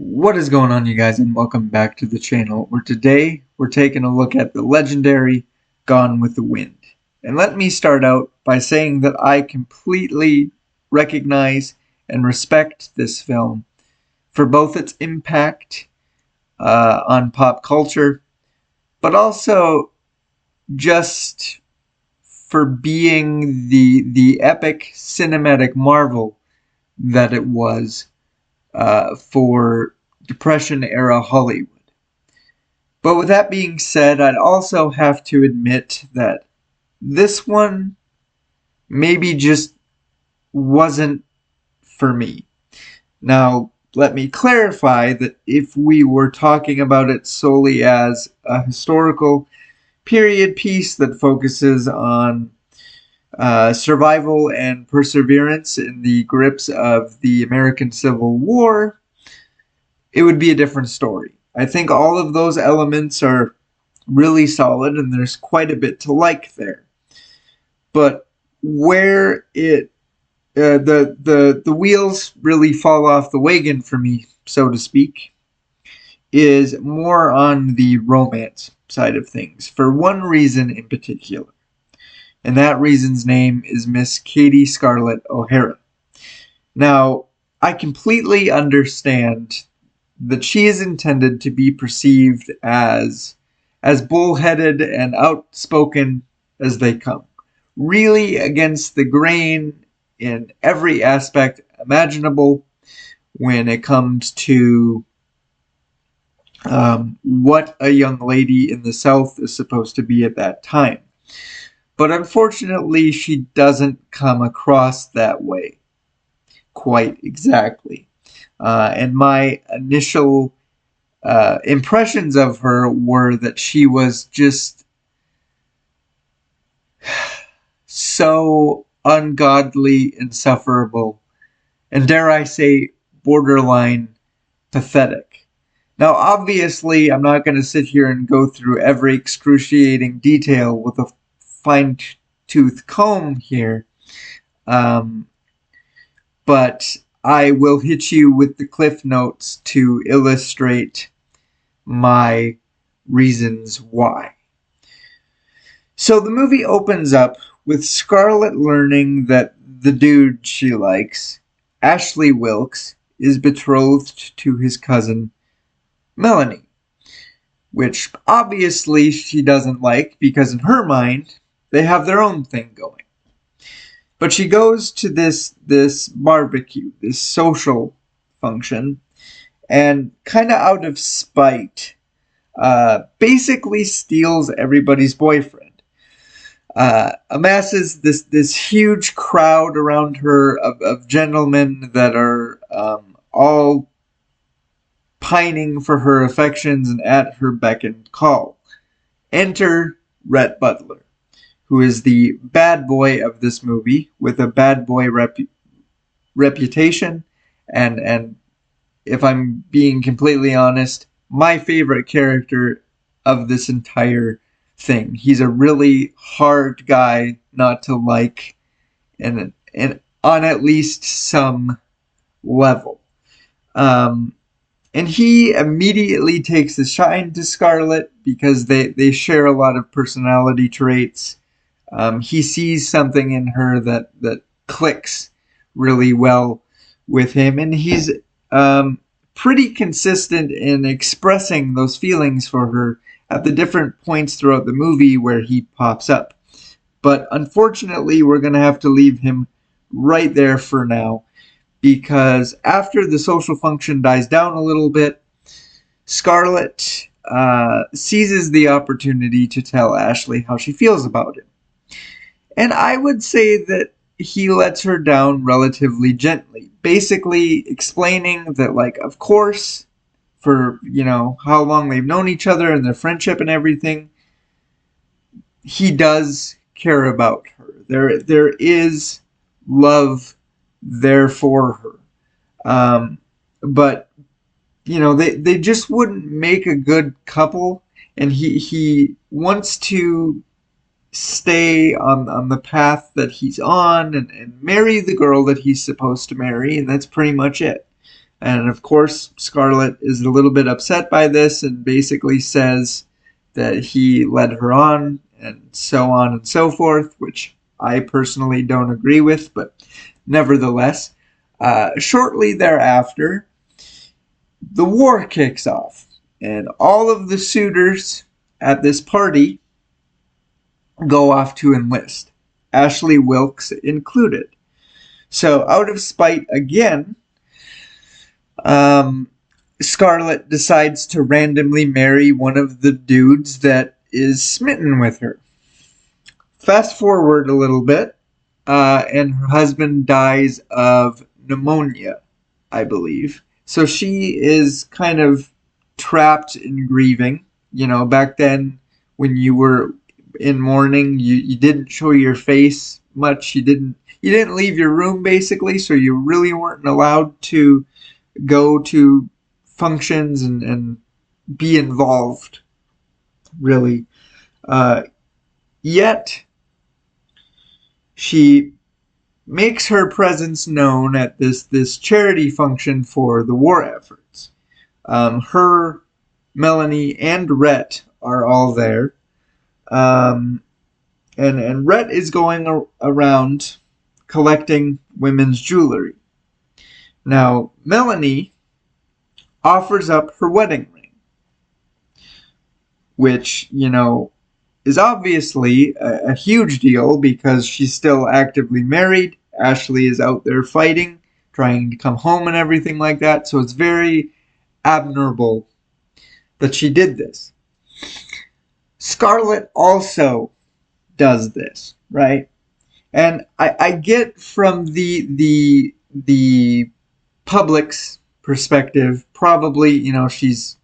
What is going on, you guys, and welcome back to the channel, where today we're taking a look at the legendary Gone with the Wind. And let me start out by saying that I completely recognize and respect this film for both its impact on pop culture, but also just for being the epic cinematic marvel that it was for Depression-era Hollywood. But with that being said, I'd also have to admit that this one maybe just wasn't for me. Now, let me clarify that if we were talking about it solely as a historical period piece that focuses on survival and perseverance in the grips of the American Civil War, it would be a different story. I think all of those elements are really solid, and there's quite a bit to like there. But where the wheels really fall off the wagon for me, so to speak, is more on the romance side of things, for one reason in particular. And that reason's name is Miss Katie Scarlett O'Hara. Now, I completely understand that she is intended to be perceived as bullheaded and outspoken as they come. Really against the grain in every aspect imaginable when it comes to what a young lady in the South is supposed to be at that time. But unfortunately, she doesn't come across that way quite exactly. And my initial impressions of her were that she was just so ungodly, insufferable, and dare I say, borderline pathetic. Now, obviously, I'm not going to sit here and go through every excruciating detail with a fine-tooth comb here, but I will hit you with the cliff notes to illustrate my reasons why. So the movie opens up with Scarlett learning that the dude she likes, Ashley Wilkes, is betrothed to his cousin, Melanie, which obviously she doesn't like because in her mind, they have their own thing going. But she goes to this barbecue, this social function, and kind of out of spite, basically steals everybody's boyfriend. Amasses this huge crowd around her of gentlemen that are all pining for her affections and at her beck and call. Enter Rhett Butler, who is the bad boy of this movie with a bad boy reputation, and if I'm being completely honest, my favorite character of this entire thing. He's a really hard guy not to like, and on at least some level. And he immediately takes a shine to Scarlett because they share a lot of personality traits. He sees something in her that clicks really well with him, and he's pretty consistent in expressing those feelings for her at the different points throughout the movie where he pops up. But unfortunately, we're going to have to leave him right there for now, because after the social function dies down a little bit, Scarlett seizes the opportunity to tell Ashley how she feels about him. And I would say that he lets her down relatively gently, basically explaining that, like, of course, for, how long they've known each other and their friendship and everything, he does care about her. There is love there for her. But, they just wouldn't make a good couple, and he wants to stay on the path that he's on and marry the girl that he's supposed to marry, and that's pretty much it. And of course, Scarlet is a little bit upset by this and basically says that he led her on and so forth, which I personally don't agree with, but nevertheless, shortly thereafter, the war kicks off, and all of the suitors at this party go off to enlist, Ashley Wilkes included. So, out of spite again, Scarlet decides to randomly marry one of the dudes that is smitten with her. Fast forward a little bit, and her husband dies of pneumonia, I believe. So she is kind of trapped in grieving. You know, back then when you were in mourning, you didn't show your face much. You didn't leave your room basically, so you really weren't allowed to go to functions and be involved, really. Yet, she makes her presence known at this charity function for the war efforts. Her, Melanie, and Rhett are all there. And Rhett is going around collecting women's jewelry. Now, Melanie offers up her wedding ring, which, you know, is obviously a huge deal because she's still actively married. Ashley is out there fighting, trying to come home and everything like that. So it's very admirable that she did this. Scarlet also does this, right? And I get from the public's perspective, probably, you know, she's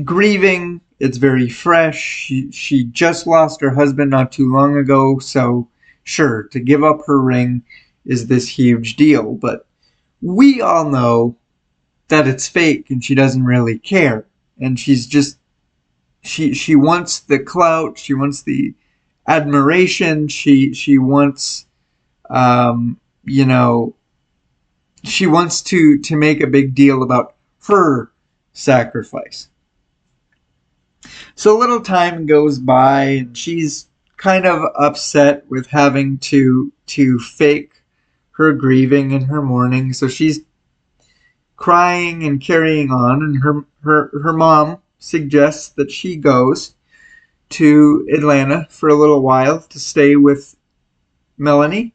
grieving. It's very fresh. She just lost her husband not too long ago, so sure, to give up her ring is this huge deal. But we all know that it's fake and she doesn't really care. And she's just, she wants the clout, she wants the admiration, she wants, you know, she wants to make a big deal about her sacrifice. So a little time goes by, and she's kind of upset with having to fake her grieving and her mourning. So she's crying and carrying on, and her mom suggests that she goes to Atlanta for a little while to stay with Melanie.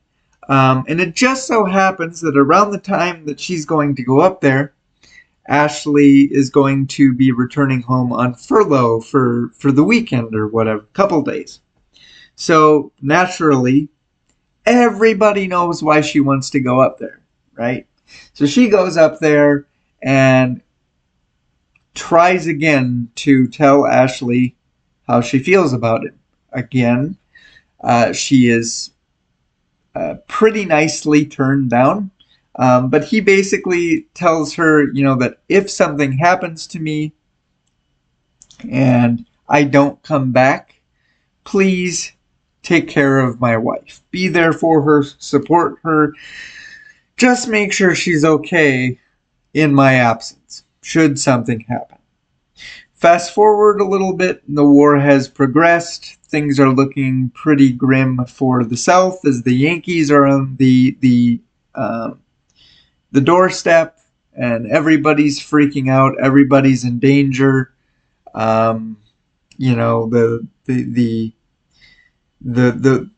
And it just so happens that around the time that she's going to go up there, Ashley is going to be returning home on furlough for the weekend or whatever, couple days. So naturally, everybody knows why she wants to go up there, right? So she goes up there and tries again to tell Ashley how she feels about it. Again, she is pretty nicely turned down. But he basically tells her, you know, that if something happens to me and I don't come back, please take care of my wife. Be there for her, support her. Just make sure she's okay in my absence, should something happen. Fast forward a little bit, the war has progressed. Things are looking pretty grim for the South as the Yankees are on the doorstep, and everybody's freaking out. Everybody's in danger. You know, the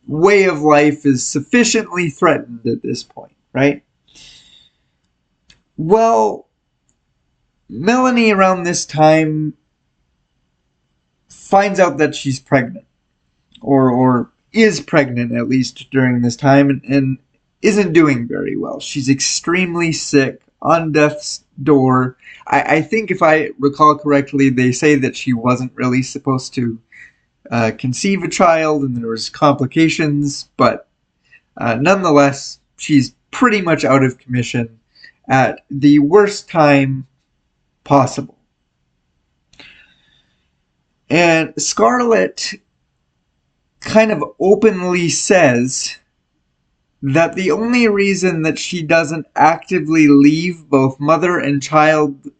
way of life is sufficiently threatened at this point, right? Well, Melanie around this time finds out that she's pregnant, or is pregnant at least during this time, and isn't doing very well. She's extremely sick, on death's door. I think if I recall correctly, they say that she wasn't really supposed to conceive a child and there was complications, but nonetheless, she's pretty much out of commission at the worst time possible. And Scarlet kind of openly says that the only reason that she doesn't actively leave both mother and child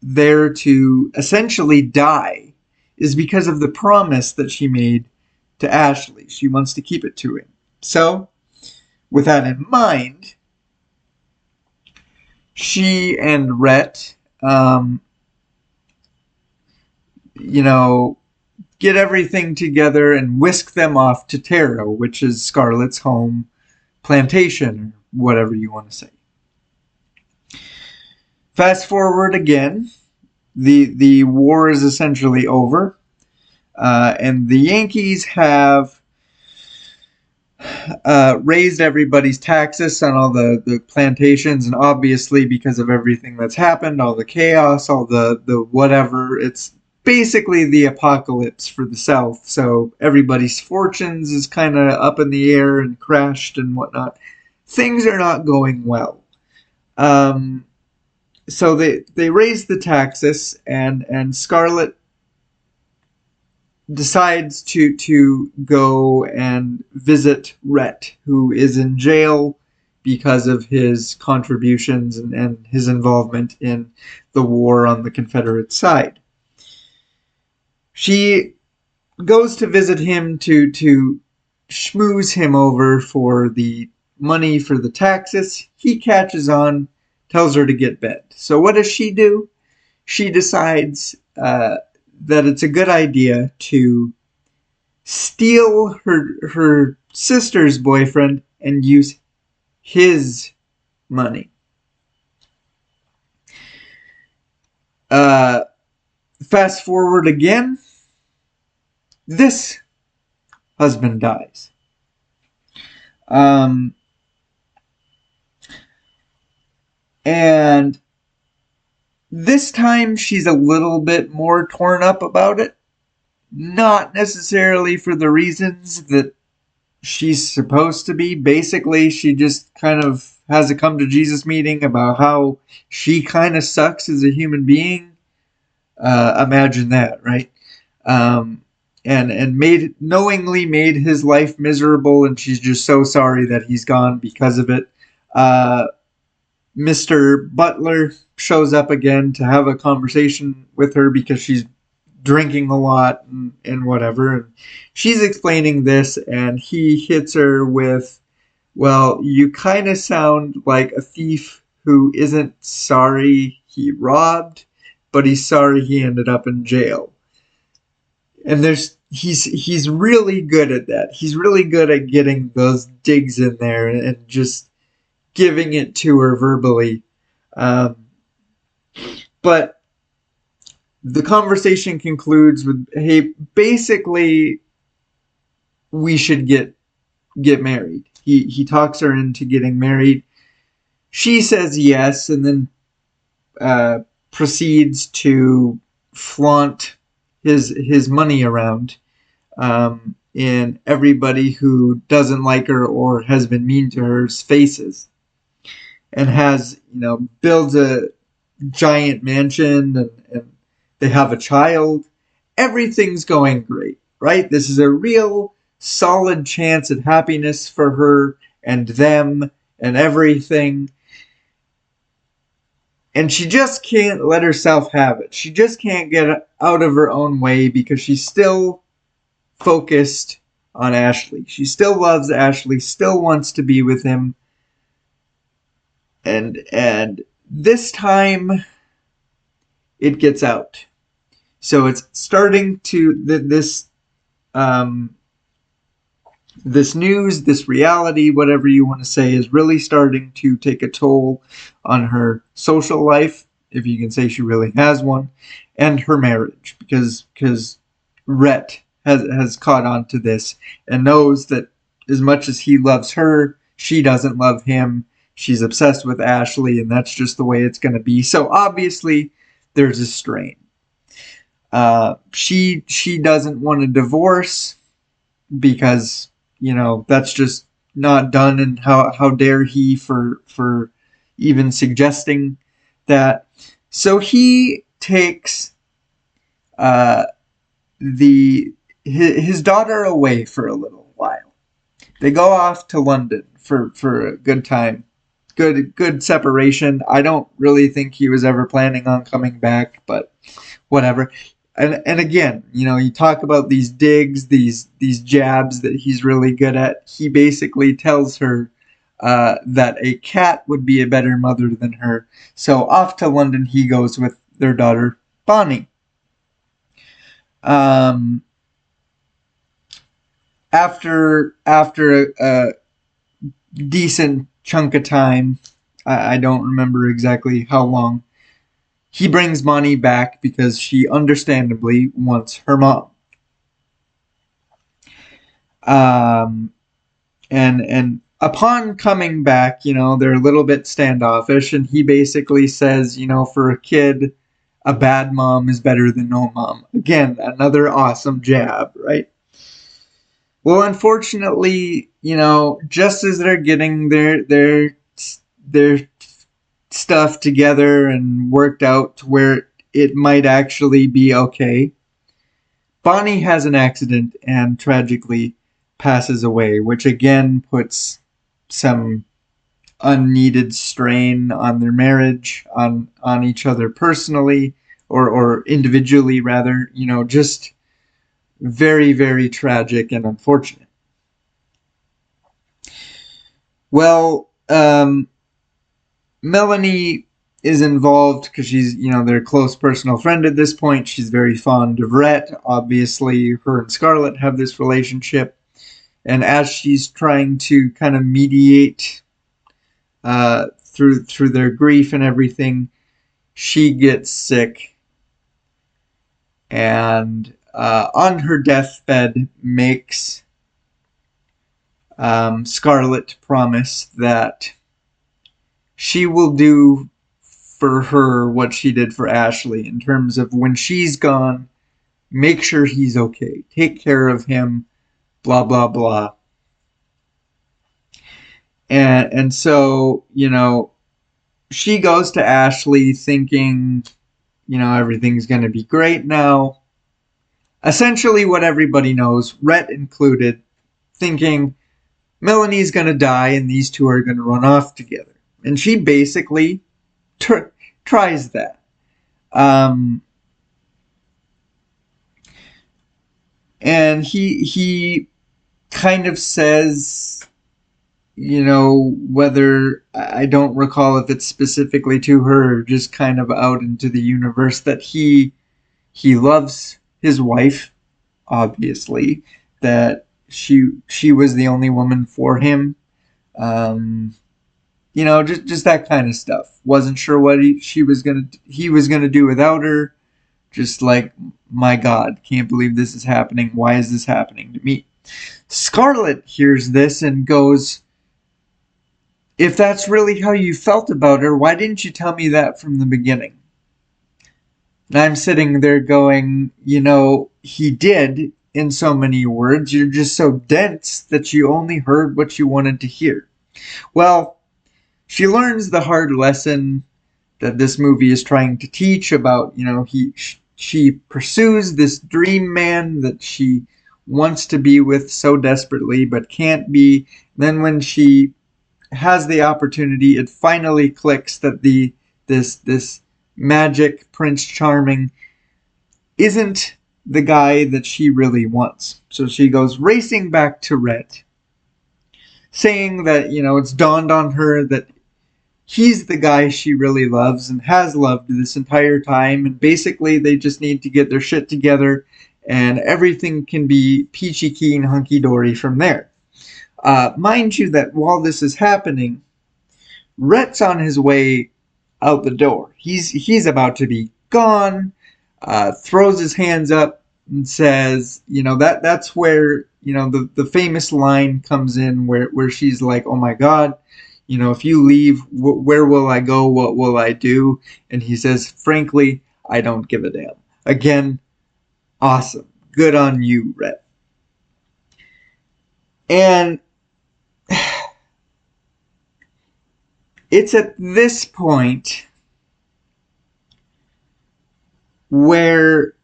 there to essentially die is because of the promise that she made to Ashley. She wants to keep it to him. So, with that in mind, she and Rhett, get everything together and whisk them off to Taro, which is Scarlett's home plantation, or whatever you want to say. Fast forward again, the war is essentially over, and the Yankees have raised everybody's taxes on all the plantations, and obviously because of everything that's happened, all the chaos, all the whatever, it's basically the apocalypse for the South. So everybody's fortunes is kind of up in the air and crashed and whatnot. Things are not going well. So they raise the taxes, and Scarlett decides to go and visit Rhett, who is in jail because of his contributions and his involvement in the war on the Confederate side. She goes to visit him to schmooze him over for the money for the taxes. He catches on, tells her to get bed. So what does she do? She decides that it's a good idea to steal her sister's boyfriend and use his money. Fast forward again. This husband dies. And this time she's a little bit more torn up about it. Not necessarily for the reasons that she's supposed to be. Basically, she just kind of has a come to Jesus meeting about how she kind of sucks as a human being. Imagine that, right? And knowingly made his life miserable, and she's just so sorry that he's gone because of it. Mr. Butler shows up again to have a conversation with her because she's drinking a lot and whatever. And she's explaining this, and he hits her with, well, you kind of sound like a thief who isn't sorry he robbed, but he's sorry he ended up in jail. And he's really good at that. He's really good at getting those digs in there and just giving it to her verbally. But the conversation concludes with, hey, basically, we should get married. He talks her into getting married. She says yes, and then proceeds to flaunt his money around in everybody who doesn't like her or has been mean to her's faces. And builds a giant mansion, and they have a child. Everything's going great, right? This is a real solid chance at happiness for her and them and everything. And she just can't let herself have it. She just can't get out of her own way because she's still focused on Ashley. She still loves Ashley, still wants to be with him. And this time it gets out. So it's starting to this news, this reality, whatever you want to say, is really starting to take a toll on her social life, if you can say she really has one, and her marriage, because Rhett has caught on to this and knows that as much as he loves her, she doesn't love him. She's obsessed with Ashley, and that's just the way it's going to be. So obviously, there's a strain. She doesn't want a divorce because, that's just not done, and how dare he for even suggesting that. So he takes his daughter away for a little while. They go off to London for a good time. Good separation. I don't really think he was ever planning on coming back, but whatever. And again, you talk about these digs, these jabs that he's really good at. He basically tells her that a cat would be a better mother than her. So off to London he goes with their daughter Bonnie. Um, after a decent chunk of time, I don't remember exactly how long, he brings Bonnie back because she understandably wants her mom. And upon coming back, they're a little bit standoffish, and he basically says, for a kid, a bad mom is better than no mom. Again, another awesome jab, right? Well, unfortunately, just as they're getting their stuff together and worked out to where it might actually be okay, Bonnie has an accident and tragically passes away, which again puts some unneeded strain on their marriage, on each other personally, or individually rather, just very, very tragic and unfortunate. Well, Melanie is involved because she's, their close personal friend at this point. She's very fond of Rhett. Obviously, her and Scarlett have this relationship. And as she's trying to kind of mediate through their grief and everything, she gets sick. And on her deathbed makes Scarlett promise that she will do for her what she did for Ashley in terms of when she's gone, make sure he's okay, take care of him, blah, blah, blah. And so, she goes to Ashley thinking, everything's going to be great now. Essentially what everybody knows, Rhett included, thinking Melanie's going to die and these two are going to run off together. And she basically tries that. And he kind of says, whether, I don't recall if it's specifically to her or just kind of out into the universe, that he loves his wife, obviously, that she was the only woman for him. Just that kind of stuff. Wasn't sure what he was gonna do without her. Just like, my God, can't believe this is happening. Why is this happening to me? Scarlett hears this and goes, if that's really how you felt about her, why didn't you tell me that from the beginning? And I'm sitting there going, he did in so many words. You're just so dense that you only heard what you wanted to hear. Well, she learns the hard lesson that this movie is trying to teach about, she pursues this dream man that she wants to be with so desperately but can't be. Then when she has the opportunity, it finally clicks that this magic Prince Charming isn't the guy that she really wants. So she goes racing back to Rhett, saying that, it's dawned on her that he's the guy she really loves and has loved this entire time, and basically they just need to get their shit together and everything can be peachy keen hunky-dory from there. Mind you that while this is happening, Rhett's on his way out the door. He's about to be gone, throws his hands up and says, that's where, the famous line comes in where she's like, oh my God, if you leave, where will I go? What will I do? And he says, frankly, I don't give a damn. Again, awesome. Good on you, Rhett. And it's at this point where,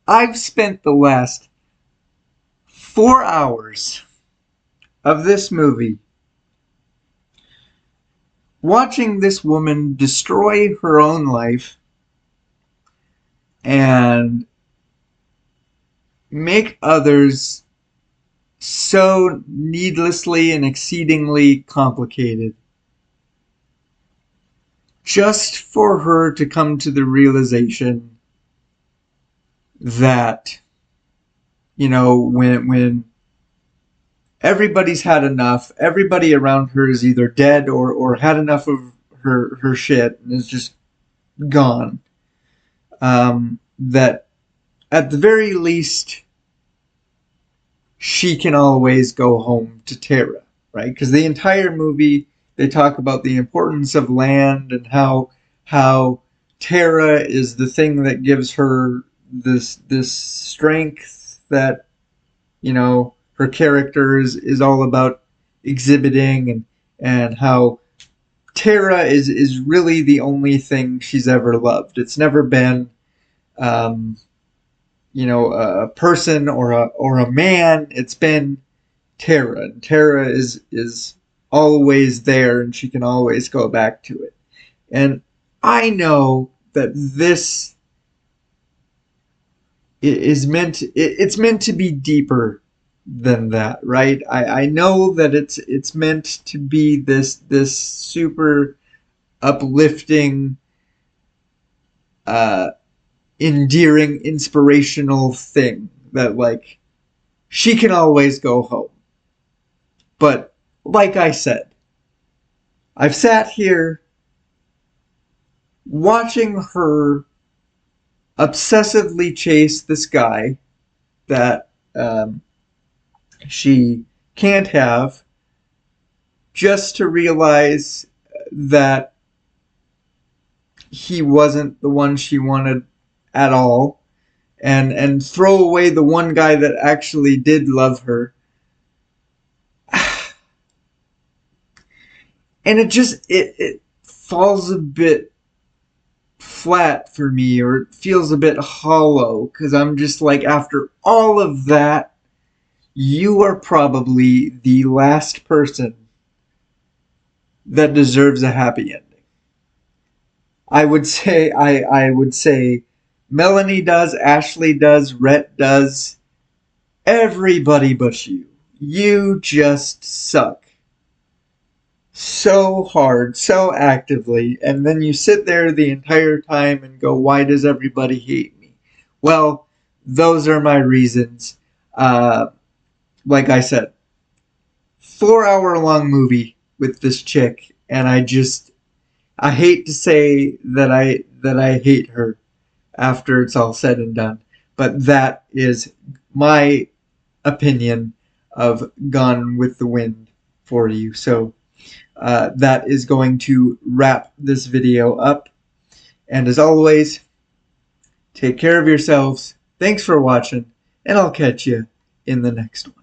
I've spent the last 4 hours of this movie, watching this woman destroy her own life and make others so needlessly and exceedingly complicated, just for her to come to the realization that, when everybody's had enough, everybody around her is either dead or had enough of her shit and is just gone, that at the very least she can always go home to Tara, right? Because the entire movie, they talk about the importance of land and how Tara is the thing that gives her this strength that, her character is all about exhibiting, and how Tara is really the only thing she's ever loved. It's never been a person or a man. It's been Tara, and Tara is always there, and she can always go back to it. And I know that this is it's meant to be deeper than that, right? I know that it's meant to be this super uplifting, endearing, inspirational thing that, like, she can always go home. But like I said, I've sat here watching her obsessively chase this guy that she can't have, just to realize that he wasn't the one she wanted at all, and throw away the one guy that actually did love her. And it falls a bit flat for me, or it feels a bit hollow, because I'm just like, after all of that, you are probably the last person that deserves a happy ending. I would say Melanie does, Ashley does, Rhett does, everybody but you. You just suck so hard, so actively, and then you sit there the entire time and go, why does everybody hate me? Well, those are my reasons. Like I said, 4 hour long movie with this chick, and I hate to say that I hate her after it's all said and done, but that is my opinion of Gone with the Wind for you. So that is going to wrap this video up. And as always, take care of yourselves. Thanks for watching, and I'll catch you in the next one.